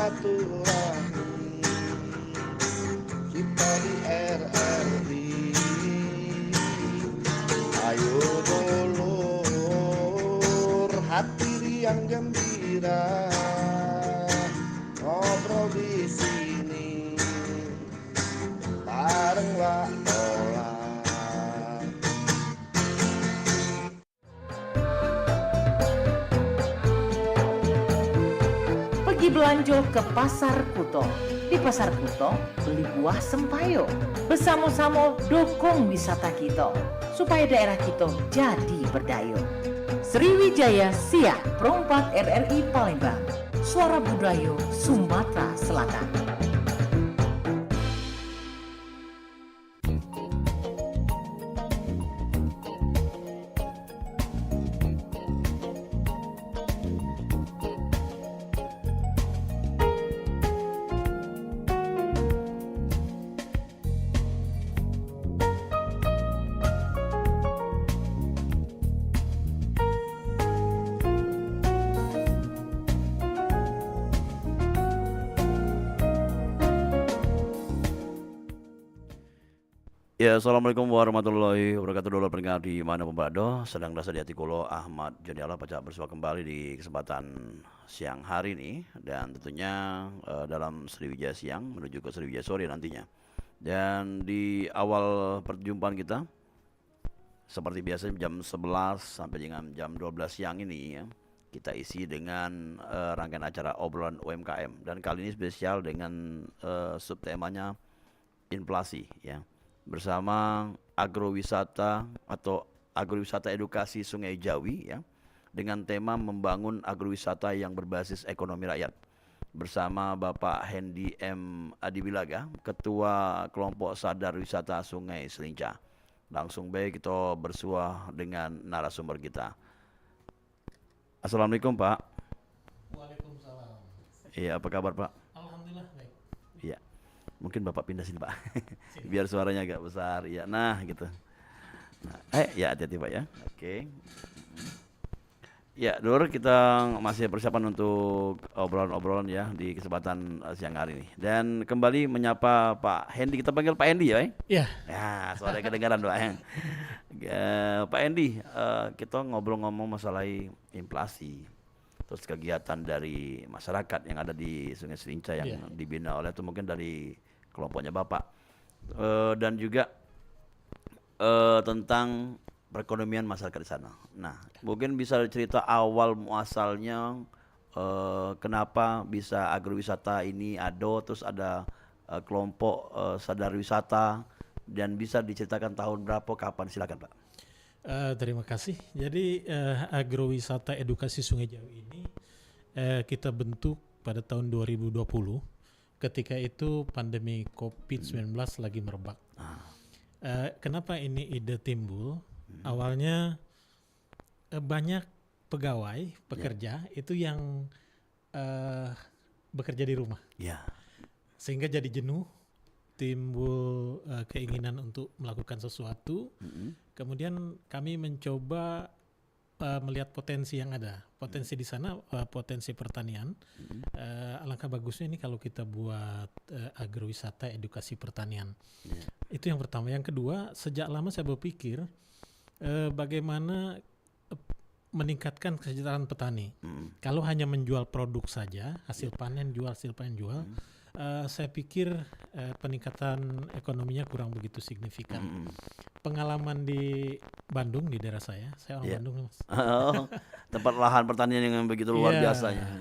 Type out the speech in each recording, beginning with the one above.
silaturahmi kita di RRI. Ayo dulur hati riang gembira ngobrol di sini bareng Wak Ola. Pergi belanja ke Pasar Kuto. Di Pasar Kuto, beli buah sempayo. Bersama-sama dukung wisata kita, supaya daerah kita jadi berdaya. Sriwijaya Siak, Perompak RRI Palembang. Suara Budaya Sumatera Selatan. Ya, Assalamualaikum warahmatullahi wabarakatuh. Dulur pendengar di mana pun berada, sedang dasar di hati kulo Ahmad Jadiala pacak bersua kembali di kesempatan siang hari ini, dan tentunya dalam Sriwijaya siang menuju ke Sriwijaya sore nantinya. Dan di awal perjumpaan kita seperti biasa jam 11 sampai dengan jam 12 siang ini ya, kita isi dengan rangkaian acara obrolan UMKM, dan kali ini spesial dengan subtemanya inflasi ya, bersama agrowisata atau agrowisata edukasi Sungai Jawi ya, dengan tema membangun agrowisata yang berbasis ekonomi rakyat, bersama Bapak Hendy M. Adiwilaga, Ketua Kelompok Sadar Wisata Sungai Selincah. Langsung baik kita bersua dengan narasumber kita. Assalamualaikum Pak. Waalaikumsalam. Iya, apa kabar Pak? Alhamdulillah baik. Iya. Mungkin Bapak pindah sini Pak, biar suaranya agak besar. Ya, nah gitu. Nah, ya hati-hati Pak ya. Oke. Ya, Dulur, kita masih persiapan untuk obrolan-obrolan ya di kesempatan siang hari ini. Dan kembali menyapa Pak Hendy, kita panggil Pak Hendy ya. Iya. Ya, suara kedengaran Pak. Pak Hendy, kita ngobrol-ngomong masalah inflasi. Terus kegiatan dari masyarakat yang ada di Sungai Selincah yang dibina oleh itu mungkin dari kelompoknya Bapak, dan juga tentang perekonomian masyarakat di sana. Nah, mungkin bisa cerita awal muasalnya kenapa bisa agrowisata ini ada, terus ada kelompok sadar wisata, dan bisa diceritakan tahun berapa, kapan, silakan Pak. Terima kasih. Jadi agrowisata edukasi Sungai Jawi ini kita bentuk pada tahun 2020. Ketika itu pandemi COVID-19 lagi merebak. Kenapa ini ide timbul? Awalnya banyak pegawai, pekerja itu yang bekerja di rumah. Sehingga jadi jenuh, timbul keinginan untuk melakukan sesuatu. Kemudian kami mencoba melihat potensi yang ada. Potensi di sana, potensi pertanian. Alangkah bagusnya ini kalau kita buat agrowisata edukasi pertanian. Itu yang pertama. Yang kedua, sejak lama saya berpikir bagaimana meningkatkan kesejahteraan petani. Kalau hanya menjual produk saja, hasil panen jual, hasil panen jual, saya pikir peningkatan ekonominya kurang begitu signifikan. Pengalaman di Bandung, di daerah saya orang Bandung Mas. Tempat lahan pertanian yang begitu luar biasanya.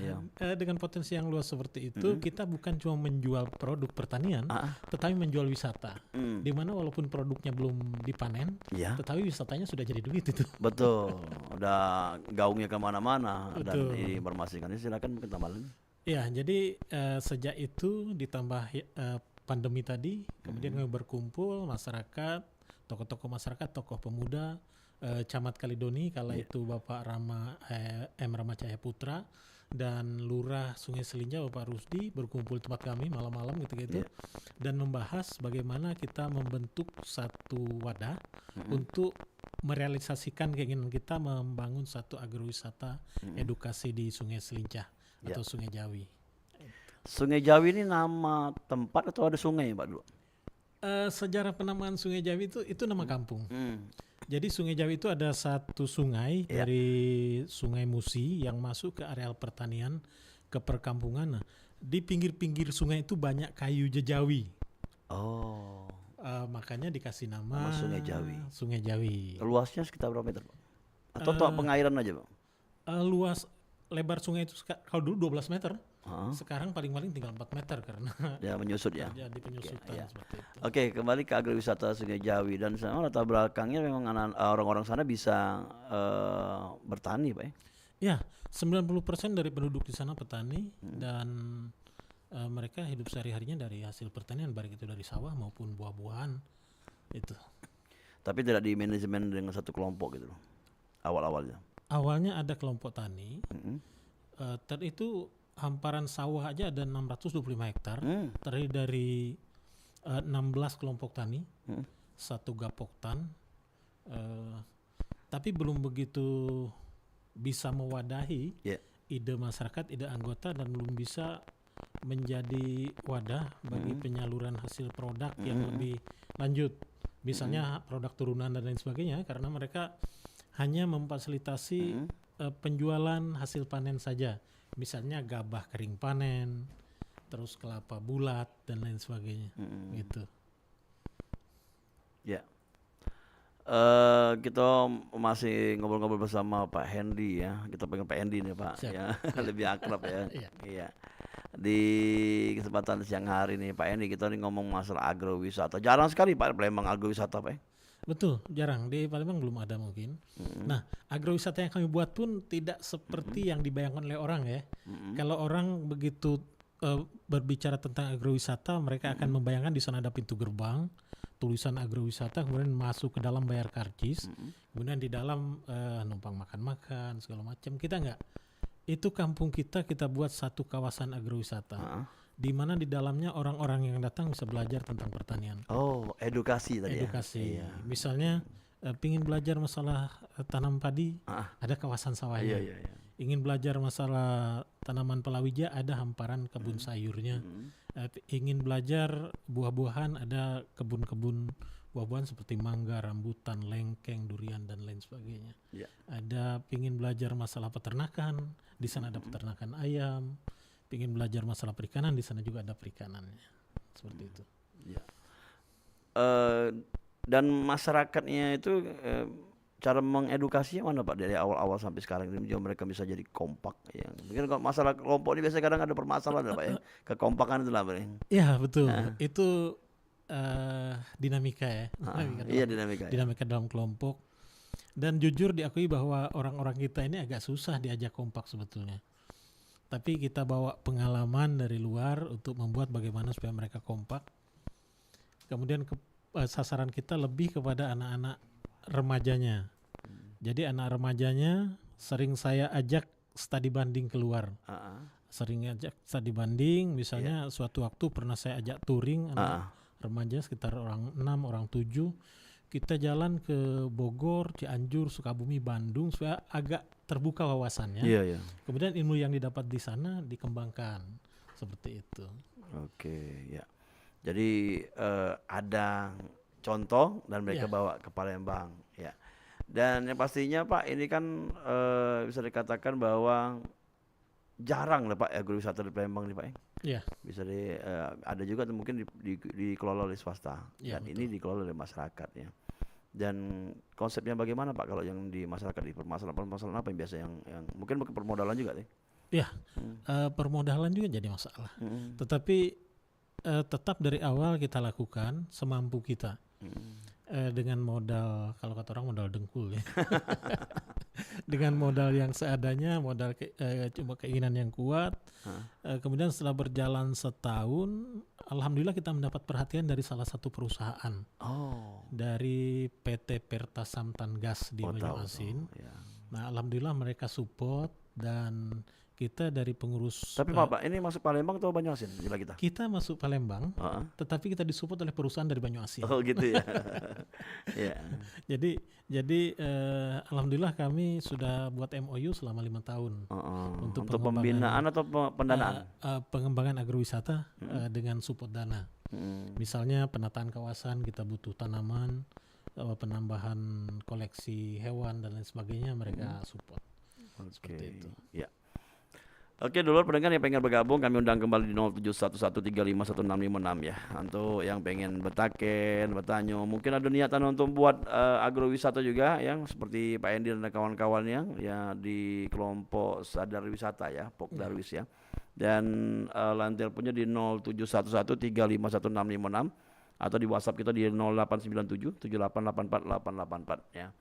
Dengan potensi yang luas seperti itu, kita bukan cuma menjual produk pertanian, tetapi menjual wisata. Di mana walaupun produknya belum dipanen, tetapi wisatanya sudah jadi duit itu. Betul, udah gaungnya kemana-mana dan diinformasikan. Silakan mungkin tambahin. Ya, jadi sejak itu ditambah pandemi tadi, kemudian kami berkumpul masyarakat, tokoh-tokoh masyarakat, tokoh pemuda, Camat Kalidoni, kala itu Bapak Rama Cahaya Putra, dan Lurah Sungai Selincah Bapak Rusdi berkumpul di tempat kami malam-malam gitu-gitu, dan membahas bagaimana kita membentuk satu wadah untuk merealisasikan keinginan kita membangun satu agrowisata edukasi di Sungai Selincah atau Sungai Jawi. Sungai Jawi ini nama tempat atau ada sungai Pak dulu? Sejarah penamaan Sungai Jawi itu nama kampung. Hmm. Jadi Sungai Jawi itu ada satu sungai Iya. dari Sungai Musi yang masuk ke areal pertanian, ke perkampungan. Nah, di pinggir-pinggir sungai itu banyak kayu jejawi. Oh, Makanya dikasih nama Nama Sungai Jawi. Sungai Jawi. luasnya sekitar berapa meter Pak? Atau untuk pengairan aja Pak? Luas lebar sungai itu kalau dulu 12 meter, Heeh. sekarang paling-paling tinggal 4 meter karena Ya menyusut ya. terjadi penyusutan iya. seperti itu. Oke, kembali ke agrowisata Sungai Jawi dan sama latar belakangnya memang orang-orang sana bisa bertani Pak ya? Ya, 90% dari penduduk di sana petani dan mereka hidup sehari-harinya dari hasil pertanian, baik itu dari sawah maupun buah-buahan itu. Tapi tidak di manajemen dengan satu kelompok gitu loh, awal-awalnya. Awalnya ada kelompok tani, Mm-mm. itu hamparan sawah aja ada 625 hektar, Hmm. terdiri dari 16 kelompok tani, Hmm. satu gapoktan, tapi belum begitu bisa mewadahi Ya. ide masyarakat, ide anggota dan belum bisa menjadi wadah bagi penyaluran hasil produk yang lebih lanjut. Misalnya produk turunan dan lain sebagainya, karena mereka hanya memfasilitasi penjualan hasil panen saja. Misalnya gabah kering panen, terus kelapa bulat dan lain sebagainya. Gitu. Ya. Kita masih ngobrol-ngobrol bersama Pak Hendy ya. Kita panggil Pak Hendy nih Pak. Siap. Ya, lebih akrab ya. Iya. Iya. Di kesempatan siang hari nih Pak Hendy kita nih ngomong masalah agrowisata. Jarang sekali Pak Palembang agrowisata Pak. Betul, jarang. Di Palembang belum ada mungkin. Nah, agrowisata yang kami buat pun tidak seperti yang dibayangkan oleh orang ya. Kalau orang begitu berbicara tentang agrowisata, mereka akan membayangkan di sana ada pintu gerbang, tulisan agrowisata, kemudian masuk ke dalam bayar karcis, kemudian di dalam numpang makan-makan segala macam. Kita enggak. Itu kampung kita buat satu kawasan agrowisata. Di mana di dalamnya orang-orang yang datang bisa belajar tentang pertanian. Oh, edukasi tadi Edukasi. ya. Iya. Misalnya pingin belajar masalah tanam padi, ada kawasan sawahnya. Iya. Ingin belajar masalah tanaman palawija, ada hamparan kebun sayurnya. Ingin belajar buah-buahan, ada kebun-kebun buah-buahan seperti mangga, rambutan, lengkeng, durian dan lain sebagainya. Iya. Ada pingin belajar masalah peternakan, di sana ada peternakan ayam. Pingin belajar masalah perikanan, di sana juga ada perikanannya. Seperti itu. Ya. Dan masyarakatnya itu cara mengedukasinya mana Pak dari awal-awal sampai sekarang ini mereka bisa jadi kompak ya. Mungkin kalau masalah kelompok ini biasanya kadang ada permasalahan Pak ya. Kekompakan itu lah Pak. Ya betul. Itu dinamika ya. Iya dinamika. Dinamika dalam kelompok. Dan jujur diakui bahwa orang-orang kita ini agak susah diajak kompak sebetulnya. Tapi kita bawa pengalaman dari luar untuk membuat bagaimana supaya mereka kompak. Kemudian sasaran kita lebih kepada anak-anak remajanya. Jadi anak remajanya sering saya ajak studi banding keluar. Sering ajak studi banding, misalnya suatu waktu pernah saya ajak touring anak remaja sekitar orang 6, orang 7. Kita jalan ke Bogor, Cianjur, Sukabumi, Bandung supaya agak terbuka wawasannya. Iya. Kemudian ilmu yang didapat di sana dikembangkan seperti itu. Oke, ya. Jadi ada contoh dan mereka bawa ke Palembang, ya. Dan yang pastinya Pak, ini kan bisa dikatakan bahwa jarang lah Pak agrowisata di Palembang nih Pak. Ya. Bisa ada juga mungkin dikelola oleh swasta Ya, dan ini dikelola oleh masyarakat ya. Dan konsepnya bagaimana Pak kalau yang di masyarakat di permasalahan apa yang biasa yang mungkin permodalan juga nih? Ya, permodalan juga jadi masalah. Tetapi tetap dari awal kita lakukan semampu kita dengan modal, kalau kata orang modal dengkul ya. Dengan modal yang seadanya, modal cuma keinginan yang kuat. Kemudian setelah berjalan setahun, alhamdulillah kita mendapat perhatian dari salah satu perusahaan. Dari PT Pertasam Tangas di Banyuasin. Ya. Nah, alhamdulillah mereka support dan kita dari pengurus. Tapi Pak, ini masuk Palembang atau Banyuasin jumlah kita? Kita masuk Palembang, Heeh. tetapi kita disupport oleh perusahaan dari Banyuasin. Oh gitu ya. Iya. Jadi alhamdulillah kami sudah buat MOU selama 5 tahun Untuk pembinaan atau pendanaan? Pengembangan agrowisata dengan support dana. Hmm. Misalnya penataan kawasan kita butuh tanaman, penambahan koleksi hewan dan lain sebagainya mereka support. Seperti itu. Ya. Oke, dulur pendengar yang pengen bergabung kami undang kembali di 0711351656 ya. Untuk yang pengen bertaken, bertanya, mungkin ada niatan untuk buat agrowisata juga yang seperti Pak Endi dan kawan-kawannya ya di kelompok Sadar Wisata ya, Pokdarwis ya. Dan line teleponnya di 0711351656 atau di WhatsApp kita di 089778848884 ya.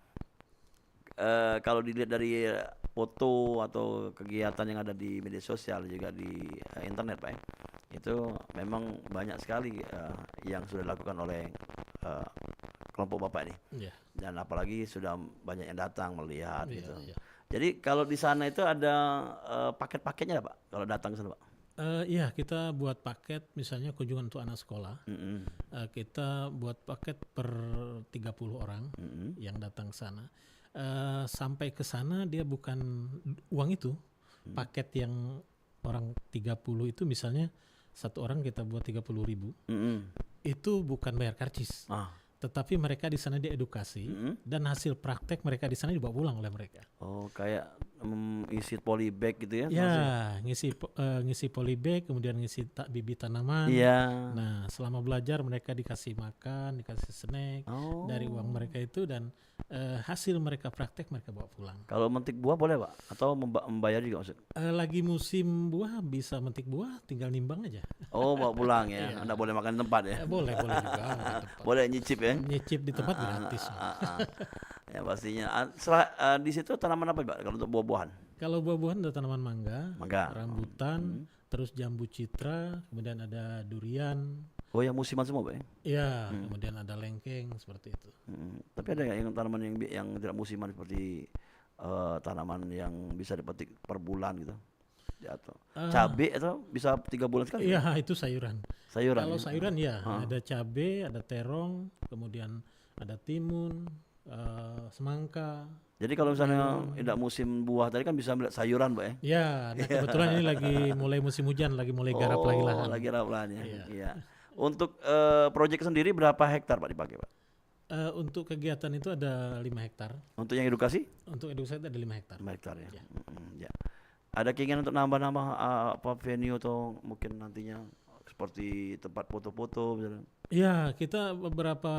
Kalau dilihat dari foto atau kegiatan yang ada di media sosial juga di internet Pak ya, itu memang banyak sekali yang sudah dilakukan oleh kelompok Bapak ini. Iya. Dan apalagi sudah banyak yang datang melihat Iya, gitu. iya. Jadi kalau di sana itu ada paket-paketnya Pak kalau datang ke sana Pak? Iya, kita buat paket misalnya kunjungan untuk anak sekolah. Kita buat paket per 30 orang yang datang ke sana. Sampai ke sana dia bukan uang itu. Paket yang orang 30 itu misalnya satu orang kita buat 30.000. Itu bukan bayar karcis. Tetapi mereka di sana diedukasi dan hasil praktek mereka di sana dibawa pulang oleh mereka. Oh, kayak isi polybag gitu ya? Ya, ngisi polybag, kemudian ngisi bibit tanaman. Iya. Nah, selama belajar mereka dikasih makan, dikasih snack dari uang mereka itu dan hasil mereka praktek mereka bawa pulang. Kalau memetik buah boleh Pak? Atau membayar juga maksud? Lagi musim buah bisa metik buah, tinggal nimbang aja. Oh, bawa pulang ya? Nggak boleh makan di tempat ya? Boleh juga. Di tempat. Boleh nyicip ya? Nyicip di tempat gratis. Ya pastinya. Di situ tanaman apa Pak kalau untuk buah-buahan? Kalau buah-buahan ada tanaman mangga, Mangga. rambutan, terus jambu citra, kemudian ada durian. Oh, yang musiman semua Pak ya? Ya, kemudian ada lengkeng seperti itu. Tapi ada nggak yang tanaman yang tidak musiman seperti tanaman yang bisa dipetik per bulan gitu? Atau cabai atau bisa 3 bulan sekali? Iya, itu sayuran. Sayuran. Kalau ya? sayuran ya, ada cabai, ada terong, kemudian ada timun, semangka. Jadi kalau misalnya tidak musim buah tadi kan bisa melihat sayuran Pak ya? Ya, nah kebetulan ini lagi mulai musim hujan, lagi mulai garap lagi lahan. Lagi garap lahan ya. Iya. Iya. Untuk proyek sendiri berapa hektar Pak dipakai Pak? Untuk kegiatan itu ada 5 hektar. Untuk yang edukasi? Untuk edukasi ada 5 hektar. 5 hektar ya. Ya. Ya. Ada keinginan untuk nambah-nambah apa venue atau mungkin nantinya seperti tempat foto-foto misalnya? Ya, kita beberapa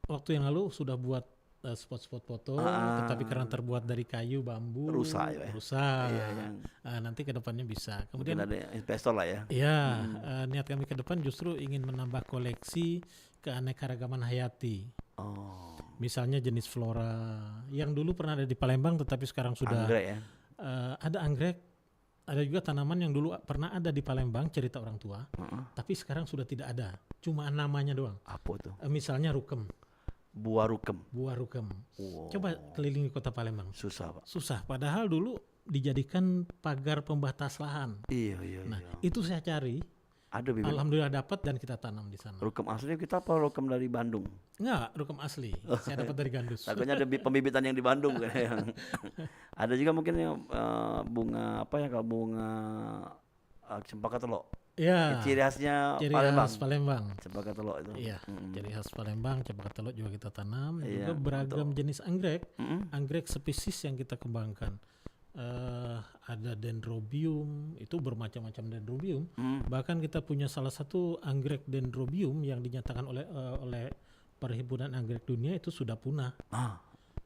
waktu yang lalu sudah buat spot-spot foto, tetapi karena terbuat dari kayu, bambu, Rusak ya. rusak. Iya, yang Nanti ke depannya bisa. mungkin Kemudian ada investor lah ya. ya, niat kami ke depan justru ingin menambah koleksi keanekaragaman hayati. Oh. Misalnya jenis flora yang dulu pernah ada di Palembang tetapi sekarang sudah Anggrek ya. ada anggrek, ada juga tanaman yang dulu pernah ada di Palembang cerita orang tua, tapi sekarang sudah tidak ada, cuma namanya doang. Apa tuh? Misalnya rukem, Buah rukem. buah rukem. Wow. Coba kelilingi kota Palembang, Susah Pak. susah. Padahal dulu dijadikan pagar pembatas lahan. Iya. Nah, itu saya cari, Ada bibit. alhamdulillah dapat dan kita tanam di sana. Rukem asli kita apa rukem dari Bandung? Enggak, rukem asli. Saya dapat dari gandus. Takutnya ada pembibitan yang di Bandung kan yang ada juga mungkin yang bunga apa ya, kalau bunga cempaka telok. Ya, Ciri khasnya ciri Palembang. khas Palembang. Cempaka telok itu. Iya, ciri khas Palembang, cempaka teluk juga kita tanam. Dan Iya, juga beragam jenis anggrek, Mm-mm. anggrek spesies yang kita kembangkan. Ada dendrobium, itu bermacam-macam dendrobium. Bahkan kita punya salah satu anggrek dendrobium yang dinyatakan oleh Perhimpunan Anggrek Dunia itu sudah punah.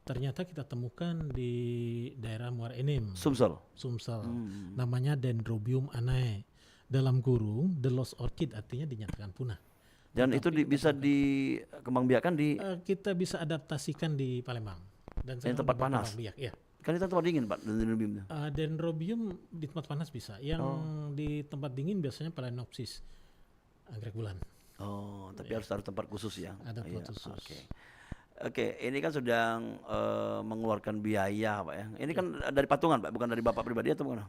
Ternyata kita temukan di daerah Muara Enim, Sumsel. Sumsel. Namanya dendrobium anae. Dalam kurung, the lost orchid artinya dinyatakan punah. Dan itu bisa dikembangbiakkan di Kita bisa adaptasikan di Palembang dan Yang tempat panas? Biak, ya. kan itu tempat dingin Pak dendrobium. Dendrobium di tempat panas bisa. Yang di tempat dingin biasanya Phalaenopsis, anggrek bulan. Oh, tapi harus ada tempat khusus ya. Ada tempat Iya, khusus. Oke. Oke, ini kan sedang mengeluarkan biaya, Pak ya. Ini kan dari patungan, Pak, bukan dari Bapak pribadi atau bukan?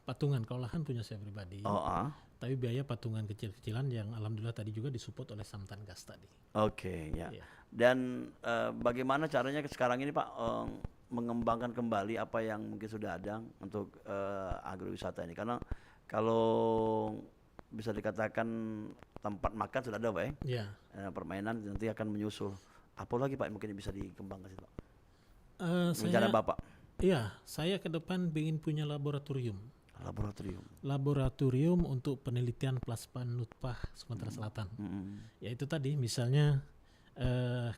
Patungan, kalau lahan punya saya pribadi. Oh, Tapi biaya patungan kecil-kecilan yang alhamdulillah tadi juga disupport oleh Samtan Gas tadi. Oke, ya. Iya. Dan bagaimana caranya sekarang ini, Pak, mengembangkan kembali apa yang mungkin sudah ada untuk agrowisata ini? Karena kalau bisa dikatakan tempat makan sudah ada, Pak ya. Iya. Permainan nanti akan menyusul. Apa lagi, Pak, mungkin bisa dikembangkan sih, Pak? Saya, Rencana Bapak? iya, saya ke depan ingin punya laboratorium. Laboratorium untuk penelitian plasma nutfah Sumatera Selatan. Yaitu tadi misalnya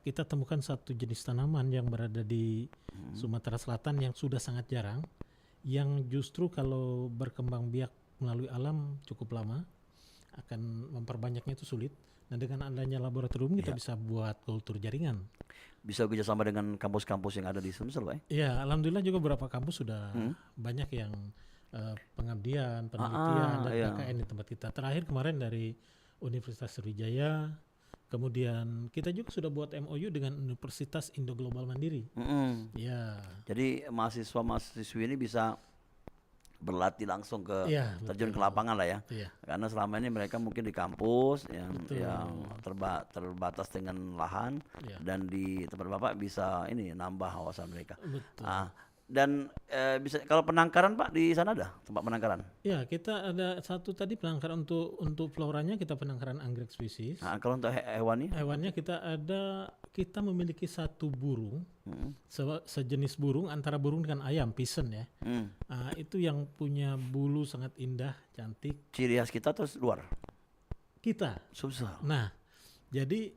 kita temukan satu jenis tanaman yang berada di Sumatera Selatan yang sudah sangat jarang, yang justru kalau berkembang biak melalui alam cukup lama, akan memperbanyaknya itu sulit. Nah, dengan adanya laboratorium kita bisa buat kultur jaringan. Bisa kerjasama dengan kampus-kampus yang ada di Sumsel, Pak? Iya, alhamdulillah juga beberapa kampus sudah banyak yang pengabdian, penelitian dan KKN di tempat kita. Terakhir kemarin dari Universitas Sriwijaya, kemudian kita juga sudah buat MOU dengan Universitas Indo Global Mandiri. Ya. Jadi mahasiswa-mahasiswi ini bisa berlatih langsung ke terjun ke lapangan lah ya. Karena selama ini mereka mungkin di kampus yang terbatas dengan lahan dan di tempat Bapak bisa ini nambah wawasan mereka. Dan bisa kalau penangkaran, Pak, di sana ada tempat penangkaran? Ya, kita ada satu tadi penangkaran untuk floranya, kita penangkaran anggrek spesies. Kalau untuk hewannya? Hewannya kita memiliki satu burung, sejenis burung antara burung dengan ayam, pigeon ya. Itu yang punya bulu sangat indah, cantik. Ciri khas kita atau luar? Kita. Susah. Nah, jadi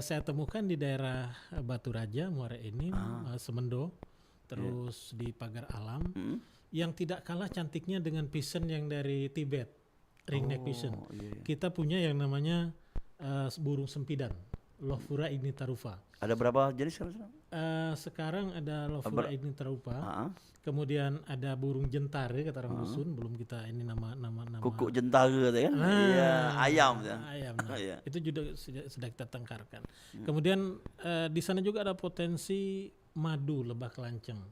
saya temukan di daerah Batu Raja, Muara Enim, Semendo, terus di Pagar Alam, yang tidak kalah cantiknya dengan pigeon yang dari Tibet, ringneck pigeon. Kita punya yang namanya burung sempidan, Lophura ignitarufa. Ada berapa jenis sekarang? Sekarang ada Lophura ignitarufa, kemudian ada burung jentare kata orang dusun, belum kita ini nama. Kuku jentare itu ya? Iya, ayam. Ayam. Itu juga sudah kita tangkarkan. Kemudian di sana juga ada potensi madu lebah kelanceng.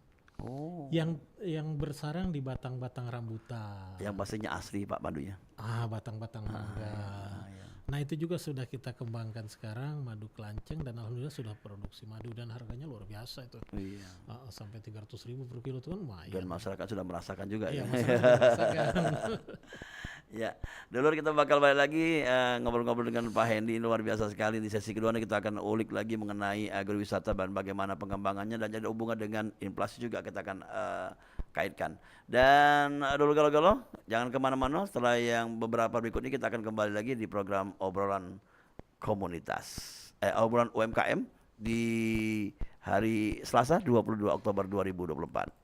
Yang bersarang di batang-batang rambutan. Yang pastinya asli, Pak, madunya. Batang-batang mangga. Nah, itu juga sudah kita kembangkan sekarang, madu kelanceng, dan alhamdulillah sudah produksi madu dan harganya luar biasa itu. Sampai 300.000 per kilo itu kan lumayan. Dan masyarakat sudah merasakan juga ya. Masyarakat merasakan. Ya, dulu kita bakal balik lagi ngobrol-ngobrol dengan Pak Hendy, luar biasa sekali. Di sesi kedua kita akan ulik lagi mengenai agrowisata dan bagaimana pengembangannya dan jadi hubungan dengan inflasi juga kita akan kaitkan. Dan dulu kalau jangan kemana-mana, setelah yang beberapa berikut ini kita akan kembali lagi di program obrolan komunitas, obrolan UMKM di hari Selasa 22 Oktober 2024.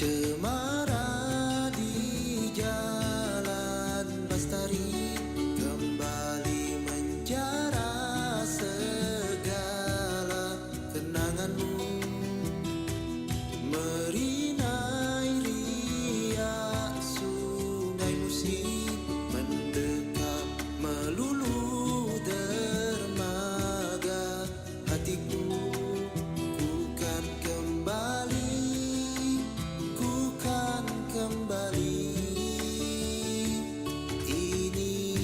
Cemara di jalan Bastari kembali menjara segala kenanganmu. Merinai riak sungai Musi mendekat melulu dermaga hatiku. Ku kan kembali, ku kan kembali ini.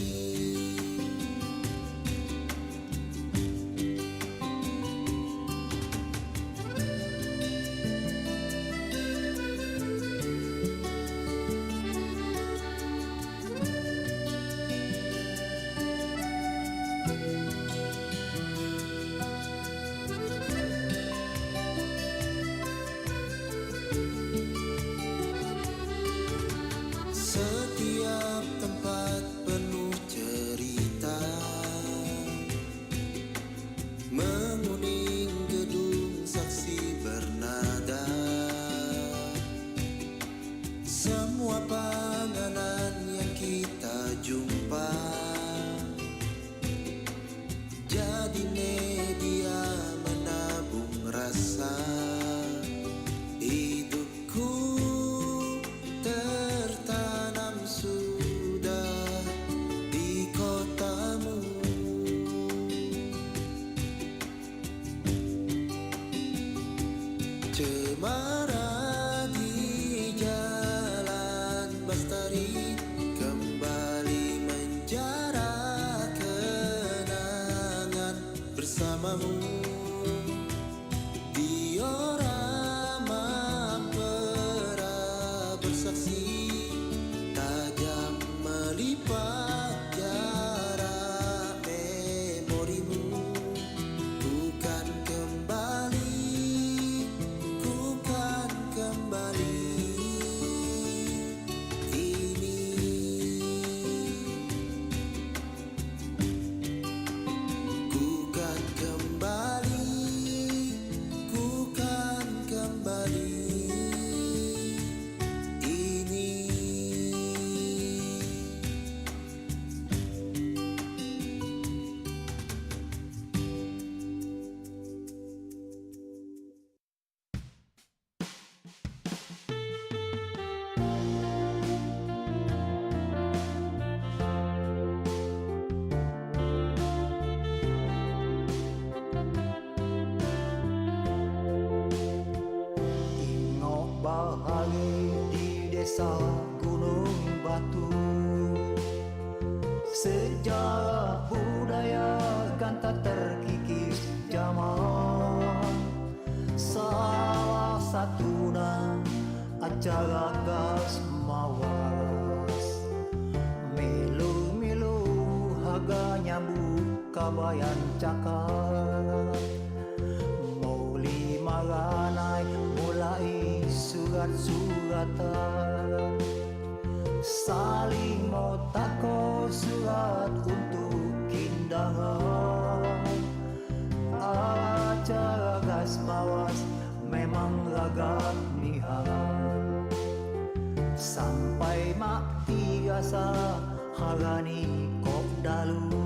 Setiap tempat penuh cerita, menguning gedung saksi bernada. Semua panganan yang kita jumpa jadi media menabung rasa. Hidupku tertanam sudah di kotamu. Cemara di jalan Bastari kembali menjara kenangan bersamamu. Diorama Ampera bersaksi tajam melipat jarak memorimu. Ku kan kembali, ku kan kembali ini. Ku kan kembali, ku kan kembali ini. Ingok bahari di desa Gunung Batu, sejarah budaya kan tak terkikis zaman. Salah satunya acara gas mawas, milu-milu harga nyambut kabayan cakar. Muli maranai mulai surat-suratan, saling mau tako surat untuk kindangan. Acara gas mawas memang ragam nihan, sampai mak tiga harani kok dalu.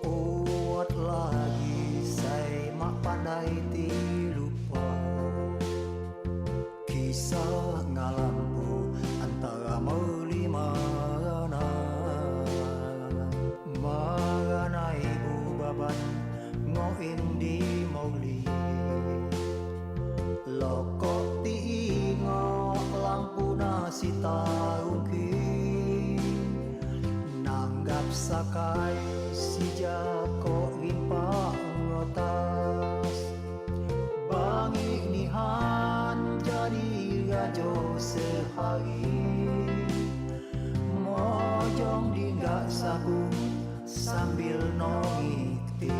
Uat lagi saya mak pandai ti lupa, kisah ngalampu antara meuli marana. Marana ibu baban ngoin di mauli, lokok ti ingok lampu nasi taungki. Nanggap sakai si jako rimpa ngotas, bangi nihan jadi rajo sehari. Mojong dinggak sabu sambil nongikti,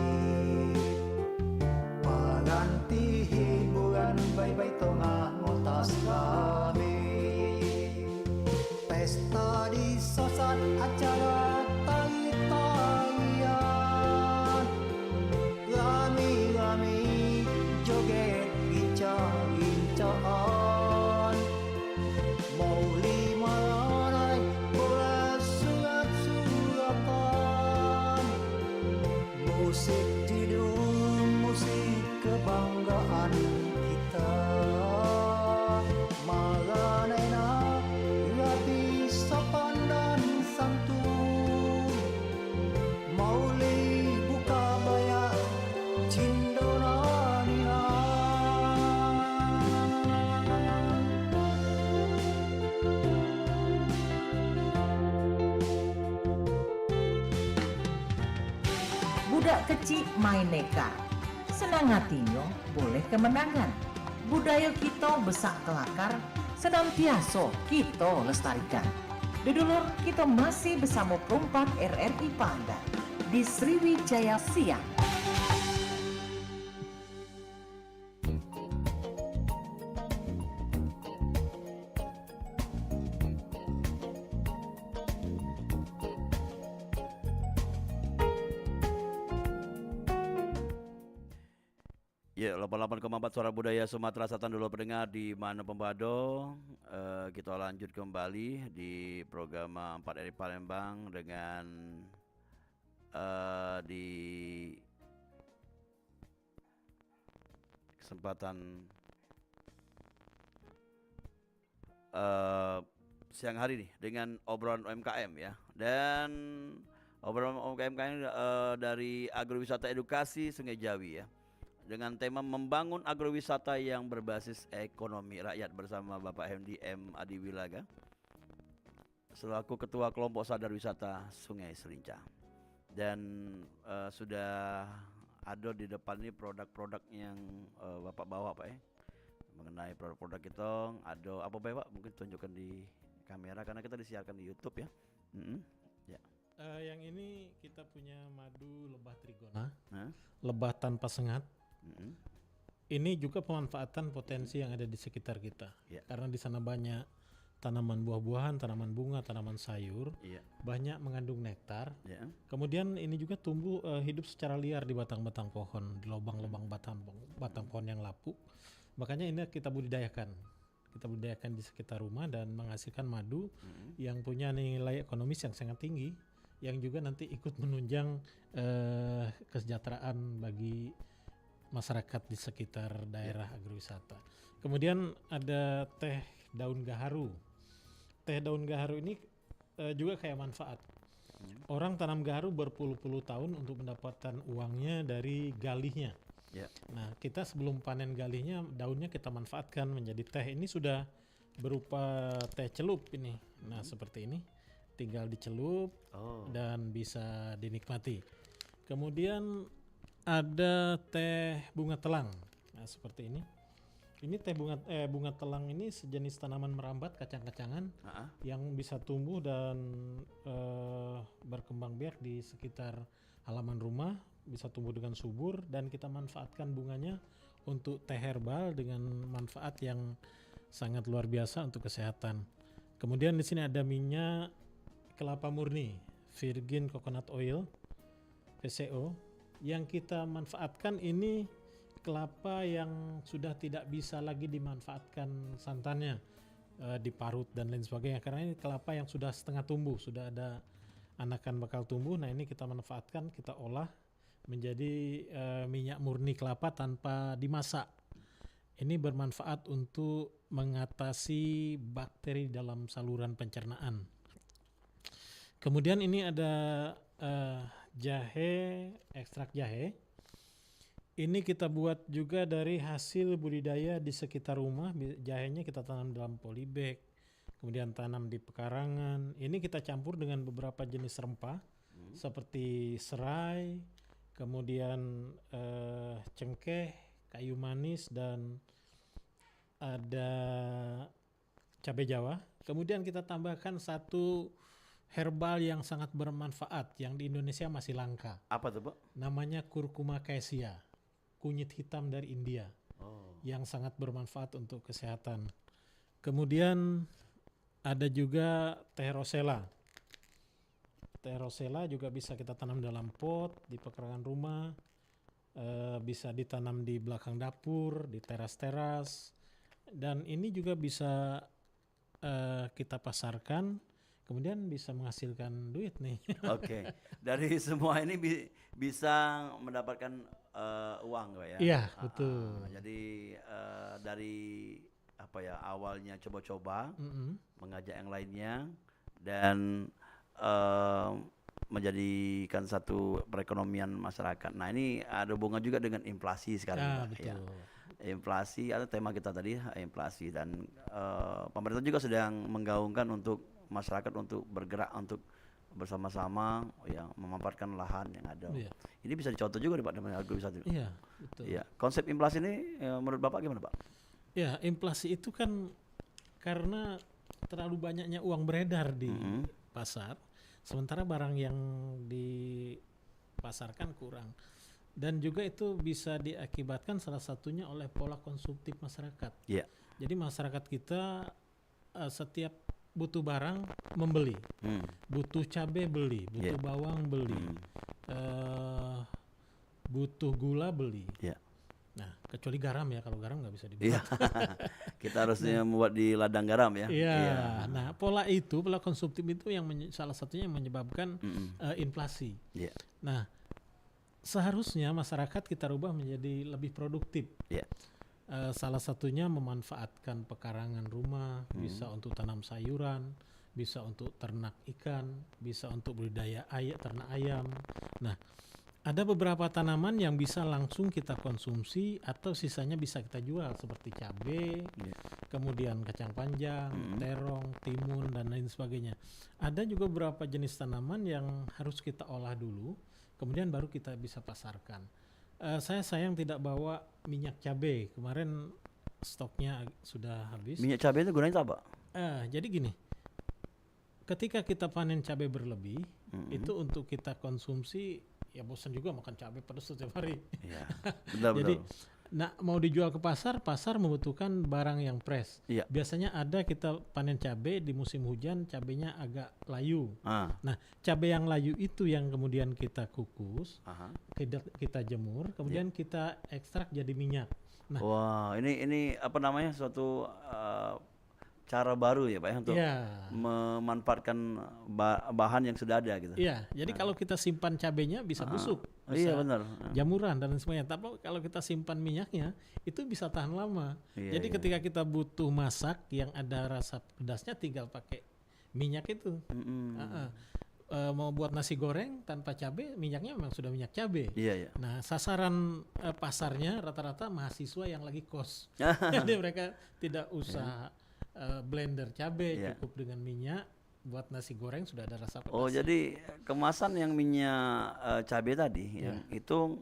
paganti hiburan baik-baik tengah ngotas kami. Pesta di sosan acara tari-tarian, rami-rami joget gincang-gincang. budak kecil main neka. Senang hatinya boleh kemenangan. Budaya kita besak kelakar, senantiasa kita lestarikan. Dulur, kita masih bersama perempat RRI Pandan di Sriwijaya Siang. Ya, 88,4 Suara Budaya Sumatera Selatan dulu pendengar di mana pembado. Kita lanjut kembali di program 4 RRI Palembang dengan di kesempatan siang hari nih dengan obrolan UMKM ya. Dan obrolan UMKM dari Agrowisata Edukasi Sungai Jawi ya. Dengan tema membangun agrowisata yang berbasis ekonomi rakyat bersama Bapak Hendy M. Adiwilaga selaku Ketua Kelompok Sadar Wisata Sungai Selinca. Dan sudah ada di depan ini produk-produk yang Bapak bawa Pak ya. Mengenai produk-produk kita ada apa Pak? Mungkin tunjukkan di kamera karena kita disiarkan di YouTube ya. Ya. Yang ini kita punya madu lebah trigona, lebah tanpa sengat. Ini juga pemanfaatan potensi yang ada di sekitar kita, karena di sana banyak tanaman buah-buahan, tanaman bunga, tanaman sayur, banyak mengandung nektar. Kemudian ini juga tumbuh hidup secara liar di batang-batang pohon, di lubang-lubang batang pohon yang lapuk. Makanya ini kita budidayakan di sekitar rumah dan menghasilkan madu yang punya nilai ekonomis yang sangat tinggi, yang juga nanti ikut menunjang kesejahteraan bagi masyarakat di sekitar daerah agrowisata. Kemudian ada teh daun gaharu. Teh daun gaharu ini juga kayak manfaat. Orang tanam gaharu berpuluh-puluh tahun untuk mendapatkan uangnya dari galihnya. Nah, kita sebelum panen galihnya, daunnya kita manfaatkan menjadi teh. Ini sudah berupa teh celup ini. Nah, seperti ini. Tinggal dicelup dan bisa dinikmati. Kemudian ada teh bunga telang. Nah, seperti ini. Ini teh bunga telang ini sejenis tanaman merambat kacang-kacangan yang bisa tumbuh dan berkembang biak di sekitar halaman rumah, bisa tumbuh dengan subur dan kita manfaatkan bunganya untuk teh herbal dengan manfaat yang sangat luar biasa untuk kesehatan. Kemudian di sini ada minyak kelapa murni, virgin coconut oil, VCO. Yang kita manfaatkan ini kelapa yang sudah tidak bisa lagi dimanfaatkan santannya, diparut dan lain sebagainya, karena ini kelapa yang sudah setengah tumbuh, sudah ada anakan bakal tumbuh. Nah, ini kita manfaatkan, kita olah menjadi minyak murni kelapa tanpa dimasak. Ini bermanfaat untuk mengatasi bakteri dalam saluran pencernaan. Kemudian ini ada jahe, ekstrak jahe. Ini kita buat juga dari hasil budidaya di sekitar rumah. Jahenya kita tanam dalam polybag, kemudian tanam di pekarangan. Ini kita campur dengan beberapa jenis rempah seperti serai, kemudian cengkeh, kayu manis, dan ada cabai Jawa. Kemudian kita tambahkan satu herbal yang sangat bermanfaat yang di Indonesia masih langka. Apa tuh, Pak? Namanya Curcuma caesia, kunyit hitam dari India, yang sangat bermanfaat untuk kesehatan. Kemudian ada juga teh rosella. Teh rosella juga bisa kita tanam dalam pot di pekarangan rumah, bisa ditanam di belakang dapur, di teras-teras, dan ini juga bisa kita pasarkan. Kemudian bisa menghasilkan duit nih. Oke. Dari semua ini bisa mendapatkan uang, Pak ya? Iya, betul. Jadi dari apa ya, awalnya coba-coba, mengajak yang lainnya, dan menjadikan satu perekonomian masyarakat. Nah, ini ada hubungan juga dengan inflasi sekarang, Pak. Betul. Ya. Inflasi, ada tema kita tadi, inflasi, dan pemerintah juga sedang menggaungkan untuk masyarakat untuk bergerak untuk bersama-sama ya memanfaatkan lahan yang ada. Iya. Ini bisa dicontoh juga nih Pak dengan agrowisata. Iya, betul. Iya. Konsep inflasi ini menurut Bapak gimana Pak? Ya, inflasi itu kan karena terlalu banyaknya uang beredar di pasar, sementara barang yang dipasarkan kurang. Dan juga itu bisa diakibatkan salah satunya oleh pola konsumtif masyarakat. Iya. Jadi masyarakat kita setiap butuh barang membeli, butuh cabai beli, butuh bawang beli, butuh gula beli. Iya. Nah, kecuali garam ya, kalau garam nggak bisa dibuat. Iya. Kita harusnya membuat di ladang garam ya. Iya. Nah, pola konsumtif itu yang salah satunya yang menyebabkan inflasi. Iya. Nah, seharusnya masyarakat kita rubah menjadi lebih produktif. Iya. Salah satunya memanfaatkan pekarangan rumah, bisa untuk tanam sayuran, bisa untuk ternak ikan, bisa untuk budidaya ternak ayam. Nah, ada beberapa tanaman yang bisa langsung kita konsumsi atau sisanya bisa kita jual seperti cabai, kemudian kacang panjang, terong, timun dan lain sebagainya. Ada juga beberapa jenis tanaman yang harus kita olah dulu, kemudian baru kita bisa pasarkan. Saya sayang tidak bawa minyak cabai. Kemarin stoknya sudah habis. Minyak cabai itu gunanya apa? Jadi gini, ketika kita panen cabai berlebih, itu untuk kita konsumsi, ya bosan juga makan cabai pedas setiap hari. Iya. Betul. Jadi, mau dijual ke pasar membutuhkan barang yang fresh. Iya. Biasanya ada kita panen cabai di musim hujan, cabainya agak layu. Nah, cabai yang layu itu yang kemudian kita kukus, kita jemur, kemudian kita ekstrak jadi minyak. Nah, wah, ini apa namanya suatu cara baru ya Pak ya untuk memanfaatkan bahan yang sudah ada gitu. Iya, jadi kalau kita simpan cabainya bisa busuk, Iya bisa benar. jamuran dan sebagainya. Tapi kalau kita simpan minyaknya itu bisa tahan lama. Iya, Jadi ketika kita butuh masak yang ada rasa pedasnya tinggal pakai minyak itu. Mau buat nasi goreng tanpa cabai, minyaknya memang sudah minyak cabai. Iya. Nah, sasaran pasarnya rata-rata mahasiswa yang lagi kos. Jadi mereka tidak usah blender cabai, cukup dengan minyak, buat nasi goreng sudah ada rasa pedas. Oh, jadi kemasan yang minyak cabai tadi yang itu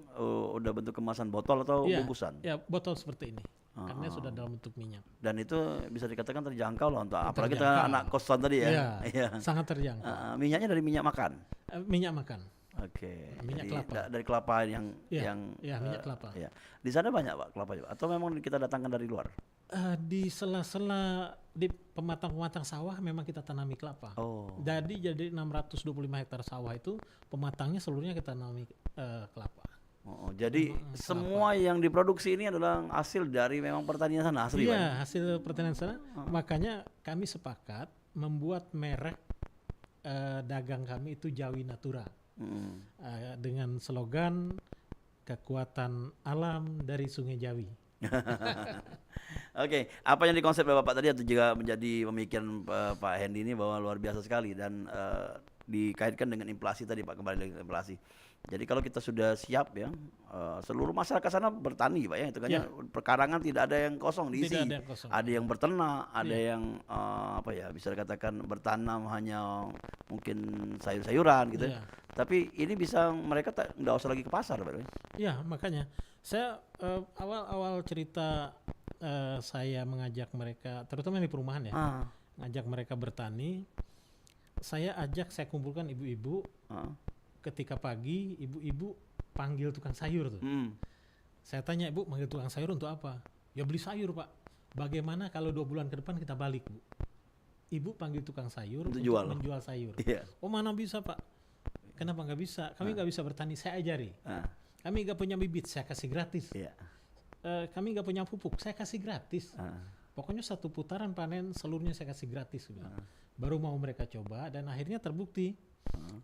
udah bentuk kemasan botol atau bungkusan? Ya, botol seperti ini. Karena sudah dalam bentuk minyak. Dan itu bisa dikatakan terjangkau loh untuk apalagi kita anak kosan tadi ya. Iya. Sangat terjangkau. Minyaknya dari minyak makan. Minyak makan. Oke. Minyak kelapa. Dari kelapa yang minyak kelapa. Iya. Di sana banyak Pak kelapa juga atau memang kita datangkan dari luar? Di sela-sela di pematang sawah memang kita tanami kelapa. Jadi 625 hektar sawah itu pematangnya seluruhnya kita tanami kelapa. Jadi semua yang diproduksi ini adalah hasil dari memang pertanian sana asli. Iya, hasil pertanian sana. Makanya kami sepakat membuat merek dagang kami itu Jawi Natura. Dengan slogan kekuatan alam dari Sungai Jawi. Oke, apa yang dikonsep Bapak tadi itu juga menjadi pemikiran Pak Hendy ini bahwa luar biasa sekali dan dikaitkan dengan inflasi tadi Pak, kembali lagi ke inflasi. Jadi kalau kita sudah siap ya, seluruh masyarakat sana bertani Pak ya, itu kan perkarangan tidak ada yang kosong diisi. Ada yang berternak, ada yang bisa dikatakan bertanam hanya mungkin sayur-sayuran gitu. Tapi ini bisa mereka nggak usah lagi ke pasar Pak. Ya, makanya saya awal-awal cerita saya mengajak mereka, terutama di perumahan ya, ngajak mereka bertani. Saya kumpulkan ibu-ibu. Ketika pagi, ibu-ibu panggil tukang sayur tuh. Saya tanya, ibu panggil tukang sayur untuk apa? Ya beli sayur Pak. Bagaimana kalau 2 bulan ke depan kita balik Bu? Ibu panggil tukang sayur untuk menjual sayur. Oh mana bisa Pak? Kenapa nggak bisa? Kami nggak bisa bertani, saya ajari. Kami nggak punya bibit, saya kasih gratis. Kami nggak punya pupuk, saya kasih gratis. Pokoknya 1 putaran panen seluruhnya saya kasih gratis. Baru mau mereka coba dan akhirnya terbukti.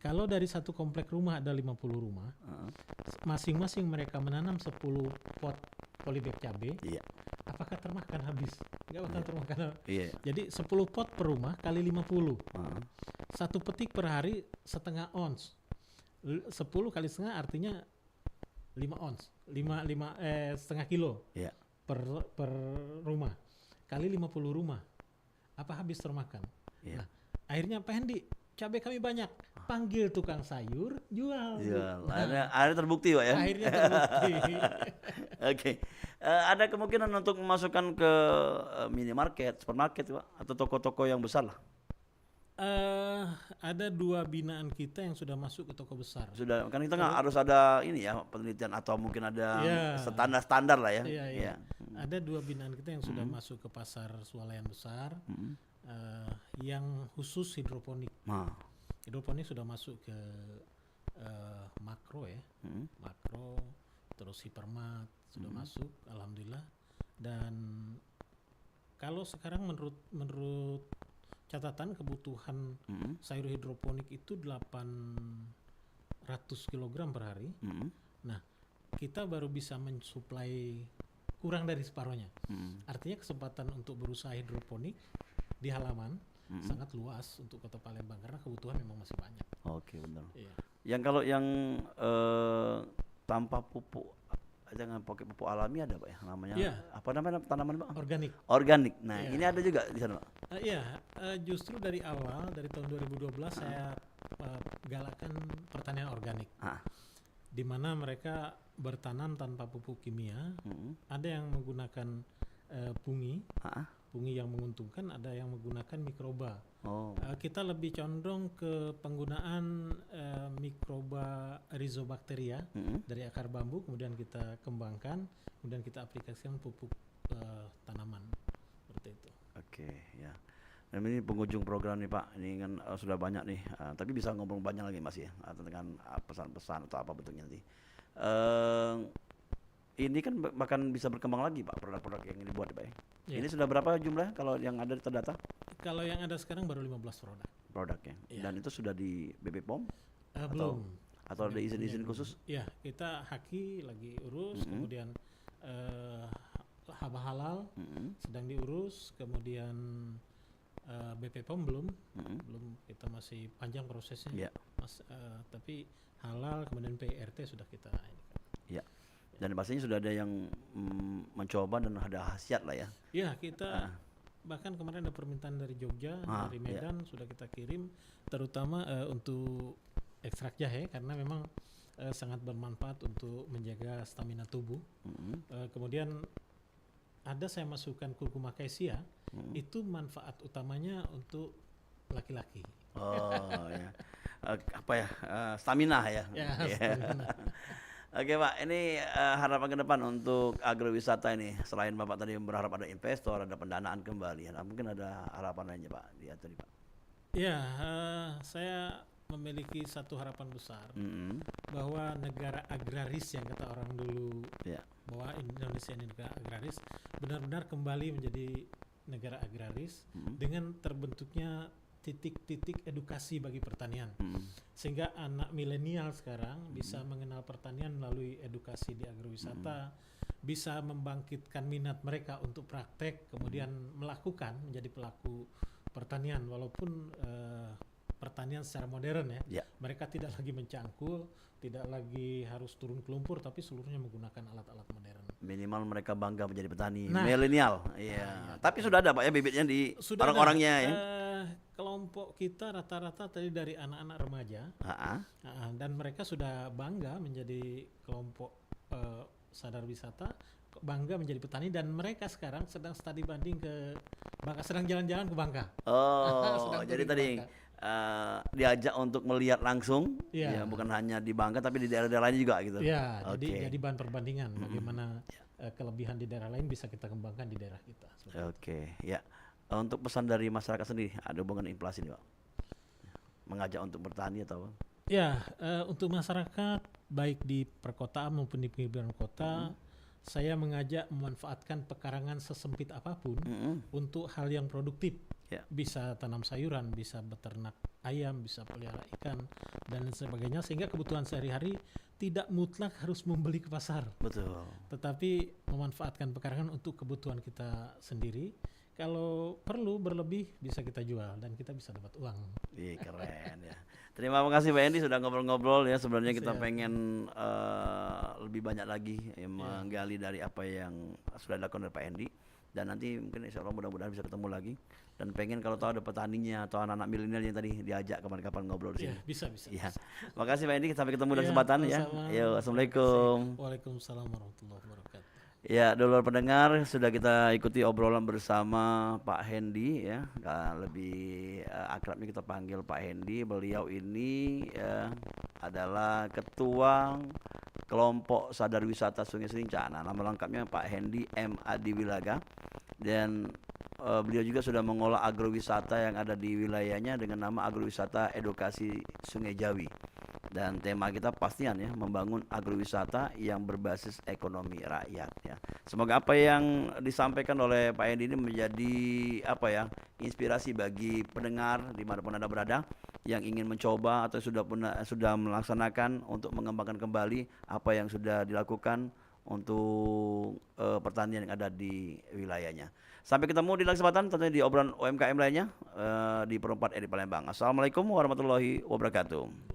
Kalau dari 1 komplek rumah ada 50 rumah, masing-masing mereka menanam 10 pot polybag cabai, apakah termakan habis? Nggak bakal termakan. Jadi 10 pot per rumah kali 50. 1 petik per hari setengah ons. 10 kali setengah artinya 5 ons. 5 setengah kilo per rumah. Kali 50 rumah. Apa habis termakan? Nah, akhirnya Pak Hendy cabai kami banyak. Panggil tukang sayur, jual. Bu." Iya, Nah, akhirnya terbukti Pak ya. akhirnya terbukti. Oke. Ada kemungkinan untuk memasukkan ke minimarket, supermarket Pak, atau toko-toko yang besar lah. Ada 2 binaan kita yang sudah masuk ke toko besar. Sudah, kan kita nggak harus ada ini ya penelitian atau mungkin ada Iya. standar lah ya. Iya, iya. Iya. Ada 2 binaan kita yang sudah masuk ke pasar swalayan besar, yang khusus hidroponik. Nah, Hidroponik sudah masuk ke makro ya, makro, terus hipermat sudah masuk, alhamdulillah. Dan kalau sekarang menurut catatan kebutuhan sayur hidroponik itu 800 kg per hari. Nah, kita baru bisa mensuplai kurang dari separohnya. Artinya kesempatan untuk berusaha hidroponik di halaman sangat luas untuk Kota Palembang karena kebutuhan memang masih banyak. oke benar. Iya. Yang kalau yang tanpa pupuk, jangan pakai pupuk alami ada Pak ya namanya. Iya. Apa namanya tanaman Pak? Organik. Organik. Nah, Iya. ini ada juga di sana Pak. Iya, justru dari awal dari tahun 2012 saya galakkan pertanian organik. Di mana mereka bertanam tanpa pupuk kimia. Ada yang menggunakan pungi yang menguntungkan, ada yang menggunakan mikroba. Kita lebih condong ke penggunaan mikroba Rhizobacteria dari akar bambu, kemudian kita kembangkan, kemudian kita aplikasikan pupuk tanaman seperti itu. Oke, ya. Dan ini penghujung program nih Pak. Ini kan sudah banyak nih, tapi bisa ngobrol banyak lagi Mas ya, dengan pesan-pesan atau apa bentuknya nanti. Ini kan bahkan bisa berkembang lagi Pak produk-produk yang dibuat Pak ya. Iya. Ini sudah berapa jumlah kalau yang ada terdata Kalau yang ada sekarang baru 15 produk. produknya? Iya. Dan itu sudah di BP POM Belum. atau ada izin-izin khusus? Ya, kita haki lagi urus, kemudian haba halal sedang diurus, kemudian BP POM belum kita masih panjang prosesnya. Iya. Tapi halal kemudian PRT sudah kita ini. Ya. Dan pastinya sudah ada yang mencoba dan ada khasiat lah ya. Ya, kita bahkan kemarin ada permintaan dari Jogja, dari Medan sudah kita kirim, terutama untuk ekstrak jahe karena memang sangat bermanfaat untuk menjaga stamina tubuh. Kemudian ada saya masukkan kurkuma caesia, itu manfaat utamanya untuk laki-laki. Ya. Apa ya? Stamina ya. Ya, Iya. stamina. Oke Pak, ini harapan ke depan untuk agrowisata ini. Selain Bapak tadi berharap ada investor, ada pendanaan kembali, mungkin ada harapan lainnya Pak di atas Pak. Ya, saya memiliki satu harapan besar bahwa negara agraris yang kata orang dulu, Ya. bahwa Indonesia ini negara agraris benar-benar kembali menjadi negara agraris dengan terbentuknya titik-titik edukasi bagi pertanian, sehingga anak milenial sekarang bisa mengenal pertanian melalui edukasi di agrowisata, bisa membangkitkan minat mereka untuk praktek, kemudian melakukan menjadi pelaku pertanian walaupun pertanian secara modern ya. Ya. Mereka tidak lagi mencangkul, tidak lagi harus turun ke lumpur, tapi seluruhnya menggunakan alat-alat modern. Minimal mereka bangga menjadi petani Nah. milenial. Iya. Tapi sudah ada Pak ya bibitnya di Sudah orang-orangnya ada. ya. Kelompok kita rata-rata tadi dari anak-anak remaja, dan mereka sudah bangga menjadi kelompok sadar wisata, bangga menjadi petani, dan mereka sekarang sedang studi banding ke Bangka, sedang jalan-jalan ke Bangka. Sedang Jadi pergi ke tadi Bangka. diajak untuk melihat langsung, Iya. ya bukan hanya di Bangka tapi di daerah-daerah lain juga gitu. Ya, Oke. jadi bahan perbandingan bagaimana kelebihan di daerah lain bisa kita kembangkan di daerah kita. Oke, ya. Untuk pesan dari masyarakat sendiri, ada hubungan inflasi nih Pak? Mengajak untuk bertani atau apa? Ya, untuk masyarakat baik di perkotaan maupun di pinggiran kota, saya mengajak memanfaatkan pekarangan sesempit apapun untuk hal yang produktif. Ya. Bisa tanam sayuran, bisa beternak ayam, bisa pelihara ikan dan sebagainya, sehingga kebutuhan sehari-hari tidak mutlak harus membeli ke pasar. Betul. Tetapi memanfaatkan pekarangan untuk kebutuhan kita sendiri. Kalau perlu berlebih bisa kita jual dan kita bisa dapat uang. Ih, keren ya. Terima kasih Pak Endi sudah ngobrol-ngobrol ya. Sebenarnya kita Siap. pengen lebih banyak lagi menggali dari apa yang sudah dilakukan oleh Pak Endi. Dan nanti mungkin insya Allah mudah-mudahan bisa ketemu lagi. Dan pengen kalau tahu ada petaninya atau anak-anak milenial yang tadi diajak kapan-kapan ngobrol di Ya, sini. bisa. Iya. Makasih Pak Hendi, sampai ketemu dalam Iya, kesempatan ya. sama-sama. Yo, assalamualaikum. Waalaikumsalam warahmatullahi wabarakatuh. Ya, dulur pendengar, sudah kita ikuti obrolan bersama Pak Hendi ya. Lebih akrabnya kita panggil Pak Hendi. Beliau ini adalah ketua kelompok sadar wisata Sungai Selinca. Nah, nama lengkapnya Pak Hendi M. Adi Wilaga. Dan beliau juga sudah mengolah agrowisata yang ada di wilayahnya dengan nama Agrowisata Edukasi Sungai Jawi. Dan tema kita pastian ya, membangun agrowisata yang berbasis ekonomi rakyat ya. Semoga apa yang disampaikan oleh Pak Hendi ini menjadi inspirasi bagi pendengar dimanapun Anda berada yang ingin mencoba atau sudah melaksanakan untuk mengembangkan kembali apa yang sudah dilakukan untuk pertanian yang ada di wilayahnya. Sampai ketemu di lain kesempatan tentunya di obrolan UMKM lainnya di Perempat di Palembang. Assalamualaikum warahmatullahi wabarakatuh.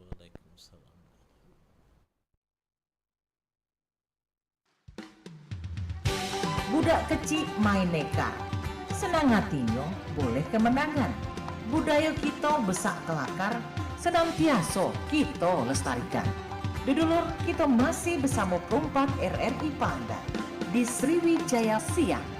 Budak kecil main neka, senang hatinya boleh kemenangan. Budaya kita besak kelakar, senantiasa kita lestarikan. Dulur, kita masih bersama Perempat RRI Pandan di Sriwijaya Siang.